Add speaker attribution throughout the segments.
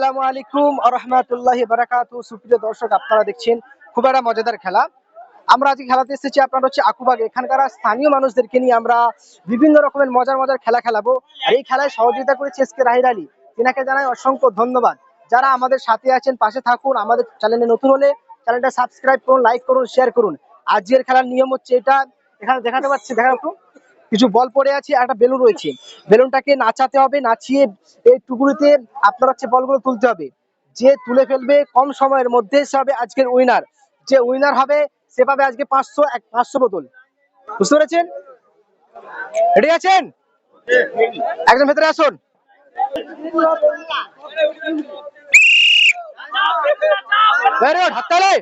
Speaker 1: আসসালামু আলাইকুম ওয়া রাহমাতুল্লাহি ওয়া বারাকাতুহু। সুপ্রিয় দর্শক, আপনারা দেখছেন খুব একটা মজাদার খেলা। আমরা আজকে খেলাতে এসেছি আপনার হচ্ছে আকুবাগ। এখানকার স্থানীয় মানুষদেরকে নিয়ে আমরা বিভিন্ন রকমের মজার খেলা খেলাবো। আর এই খেলায় সহযোগিতা করেছে এসকে রাহির আলী, তিনাকে জানাই অসংখ্য ধন্যবাদ। যারা আমাদের সাথে আছেন পাশে থাকুন। আমাদের চ্যানেলে নতুন হলে চ্যানেলটা সাবস্ক্রাইব করুন, লাইক করুন, শেয়ার করুন। আজকের খেলার নিয়ম হচ্ছে এটা, এখানে দেখাতে পাচ্ছি, দেখা একটু কিছু বল পড়ে আছে, একটা বেলুন রয়েছে। বেলুনটাকে নাচাতে হবে, নাচিয়ে এই টুকুরিতে আপনার হচ্ছে বলগুলো তুলতে হবে। যে তুলে ফেলবে কম সময়ের মধ্যে সে হবে আজকের উইনার। যে উইনার হবে সে পাবে আজকে 500 বোতল। বুঝতে পেরেছেন? রেডি আছেন? একদম ভেতরে আসুন। ভেরি গুড, হাততালি,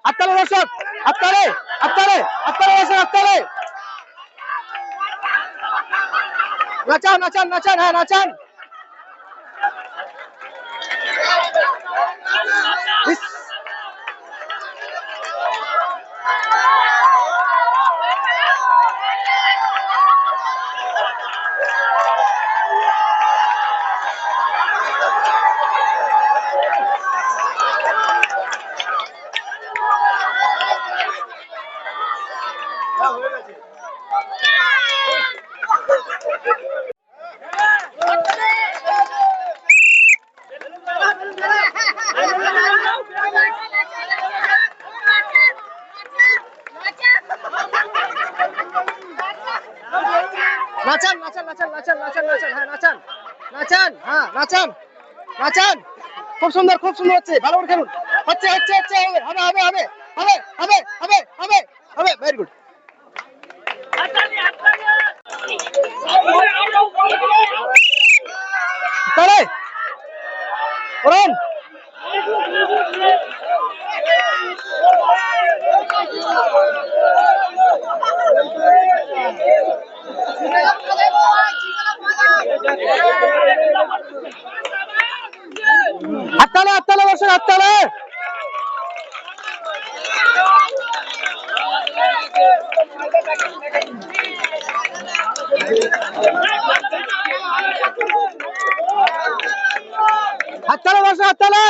Speaker 1: হাততালি দর্শক, হাততালি, হাততালি, হাততালি দর্শক, হাততালি। নাচান নাচান নাচান, হ্যাঁ নাচান। নাচান নাচান নাচান নাচান নাচান নাচান, হ্যাঁ নাচান নাচান, হ্যাঁ নাচান নাচান। খুব সুন্দর, খুব সুন্দর হচ্ছে, ভালো করে খেলুন। হচ্ছে হচ্ছে হচ্ছে, হবে হবে হবে হবে হবে হবে হবে হবে, ভেরি গুড। তাহলে করুন। হাততালি, হাততালি বসে, হাততালি। হাততালি বসে, হাততালি।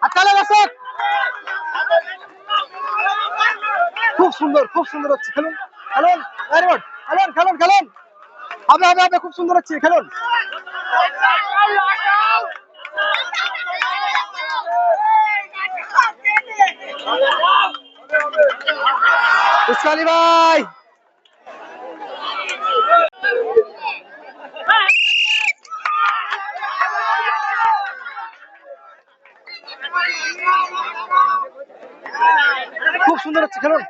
Speaker 1: হাততালি বসে। খুব সুন্দর, খুব সুন্দর হচ্ছে, খেলুন খেলুন, ভেরি গুড, খেলুন খেলুন খেলুন, হবে হবে হবে, খুব সুন্দর হচ্ছে, খেলুন। ইসমাইল ভাই, খুব সুন্দর হচ্ছে, খেলুন।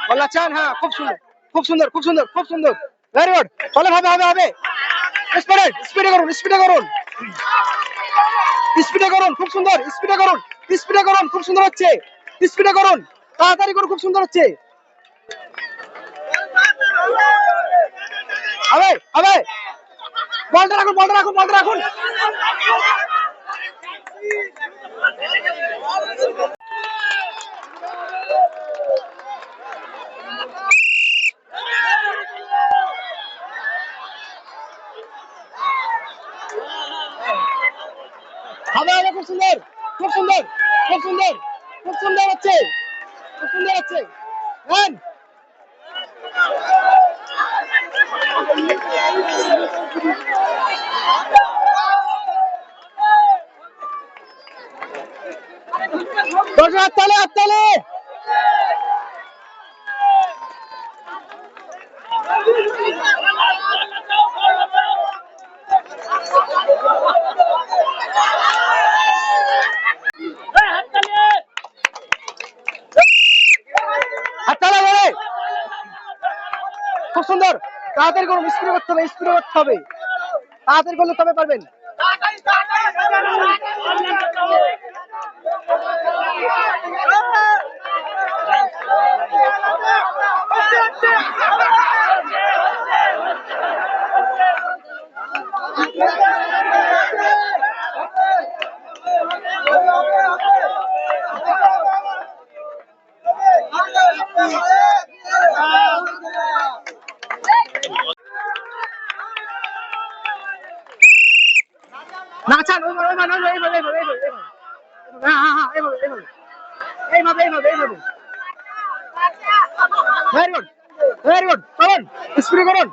Speaker 1: বলা চান, হ্যাঁ খুব সুন্দর, খুব সুন্দর, খুব সুন্দর, খুব সুন্দর, ভেরি গুড। চলে, হবে হবে হবে, স্পিডে স্পিডে করুন, স্পিডে করুন, স্পিডে করুন, খুব সুন্দর, স্পিডে করুন, স্পিডে করুন, খুব সুন্দর হচ্ছে, স্পিডে করুন, তাড়াতাড়ি করুন, খুব সুন্দর হচ্ছে, হবে হবে। বলটা রাখুন, বলটা রাখুন, বলটা রাখুন। হবে হবে, খুব সুন্দর, খুব সুন্দর, খুব সুন্দর, খুব সুন্দর হচ্ছে, খুব সুন্দর হচ্ছে। দর্শক হাততালি, হাততালি। হাততালি বলে, খুব সুন্দর, তাড়াতাড়ি করুন, স্পিডে করতে হবে, স্পিডে করতে হবে, তাড়াতাড়ি করলে তবে পারবেন। নাচান ওইভাবে ওইভাবে এইভাবে এইভাবে এইভাবে এইভাবে। হ্যাঁ হ্যাঁ হ্যাঁ এইভাবে এইভাবে এইভাবে এইভাবে এইভাবে। ভেরি গুড ভেরি গুড, করুন স্প্রে করুন।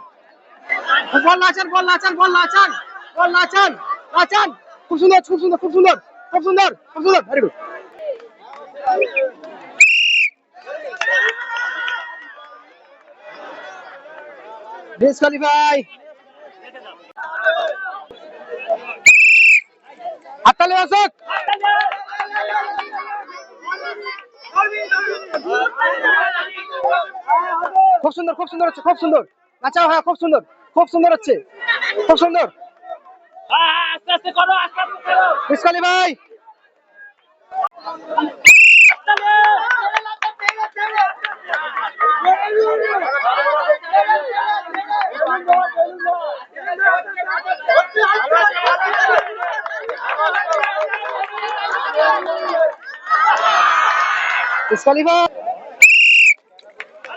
Speaker 1: বল নাচান বল নাচান বল নাচান বল নাচান নাচান। খুব সুন্দর খুব সুন্দর খুব সুন্দর খুব সুন্দর খুব সুন্দর, ভেরি গুড। ডিসকোয়ালিফাই। হাততালি দর্শক। খুব সুন্দর খুব সুন্দর হচ্ছে খুব সুন্দর। নাচাও, হ্যাঁ খুব সুন্দর হচ্ছে খুব সুন্দর।
Speaker 2: আস্তে আস্তে করো, আস্তে আস্তে করো।
Speaker 1: ডিসকোয়ালিফাই। ডিসকোয়ালিফাই।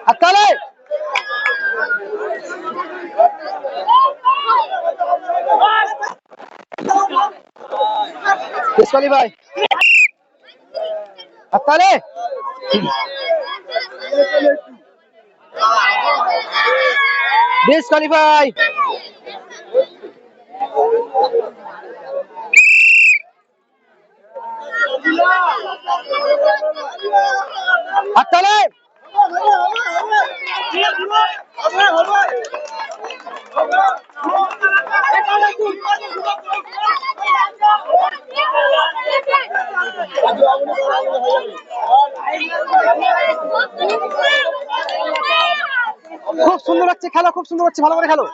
Speaker 1: হাততালি। ডিসকোয়ালিফাই। হাততালি। ডিসকোয়ালিফাই। হাততালি। খুব সুন্দর হচ্ছে খেলা, খুব সুন্দর হচ্ছে, ভালো করে খেলো।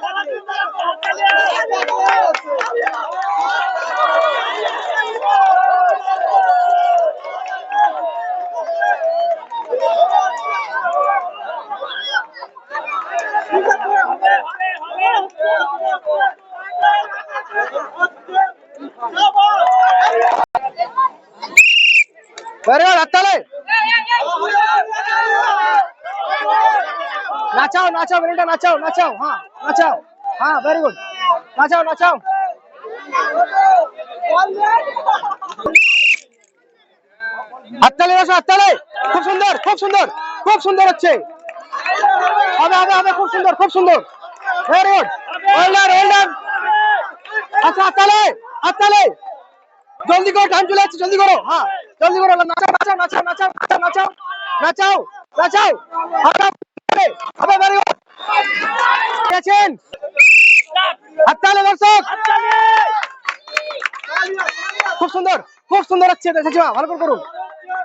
Speaker 1: ভেরি গুড, হাততালি। নাচাও নাচাও বেলুনটা নাচাও নাচাও, হ্যাঁ নাচাও, হ্যাঁ ভেরি গুড, নাচাও নাচাও। হাততালি বসো, হাততালি। খুব সুন্দর খুব সুন্দর খুব সুন্দর হচ্ছে, হবে হবে হবে, খুব সুন্দর খুব সুন্দর, very good, well done well done. আচ্ছা হাততালি হাততালি। জলদি করো, টাইম চলে যাচ্ছে, জলদি করো, হ্যাঁ জলদি করো, নাচাও নাচাও নাচাও নাচাও নাচাও নাচাও নাচাও, হবে হবে, ভেরি গুড। আছেন হাততালি দর্শক। খুব সুন্দর খুব সুন্দর হচ্ছে, চাচিমা ভালো করে করুন।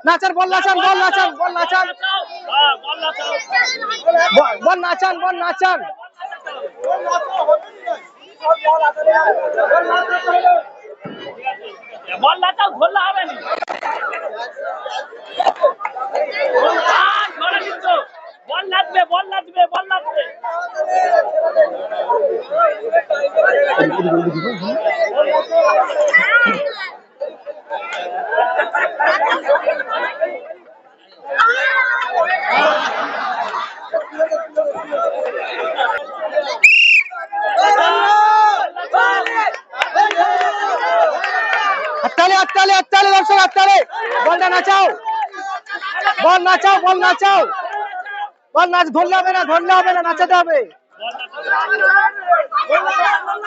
Speaker 1: নাচান বল নাচান বল নাচান বল নাচান বল নাচান বল নাচান।
Speaker 2: বল নাচাও, ঘোলা হবে না। ঘোলা কিন্তু বল নাচবে বল নাচবে বল নাচবে।
Speaker 1: হাততালি হাততালি হাততালি দর্শক, হাততালি। বলটা নাচাও বল নাচাও বল নাচাও বল নাচ, ধরলে হবে না ধরলে হবে না, নাচাতে হবে।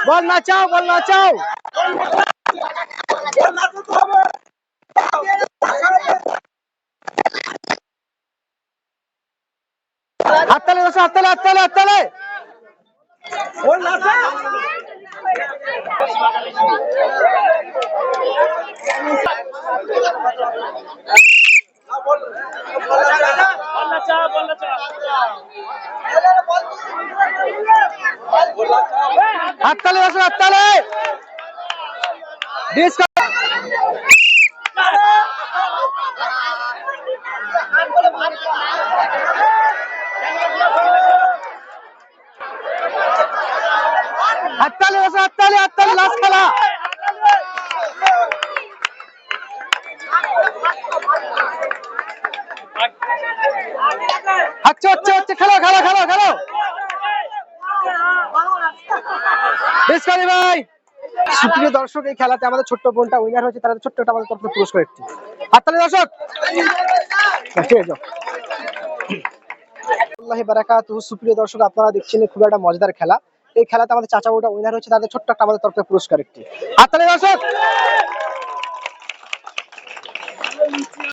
Speaker 1: বল নাচাও বল নাচাও। হাততালি দর্শক, হাততালি হাততালি হাততালি।
Speaker 2: বল নাচাও বল নাচাও।
Speaker 1: হাততালি দর্শক, হাততালি। হাততালি দর্শক, হাততালি হাততালি, লাস্ট খেলা। আচ্ছা হচ্ছে হচ্ছে, খেলো খেলো খেলো খেলো। ডিসকোয়ালিফাই। সুপ্রিয় দর্শক, এই খেলাতে আমাদের ছোট্ট বোনটা উইনার হয়েছে, তাদের ছোট্ট একটা আমাদের তরফে পুরস্কার একটি হাততালি দর্শক। ঠিক আছে আল্লাহি বারাকাতুহু। সুপ্রিয় দর্শক, আপনারা দেখছেন খুব একটা মজাদার খেলা। এই খেলাতে আমাদের চাচা বউটা উইনার হয়েছে, তাদের ছোট্ট একটা আমাদের তরফে পুরস্কার একটি হাততালি দর্শক।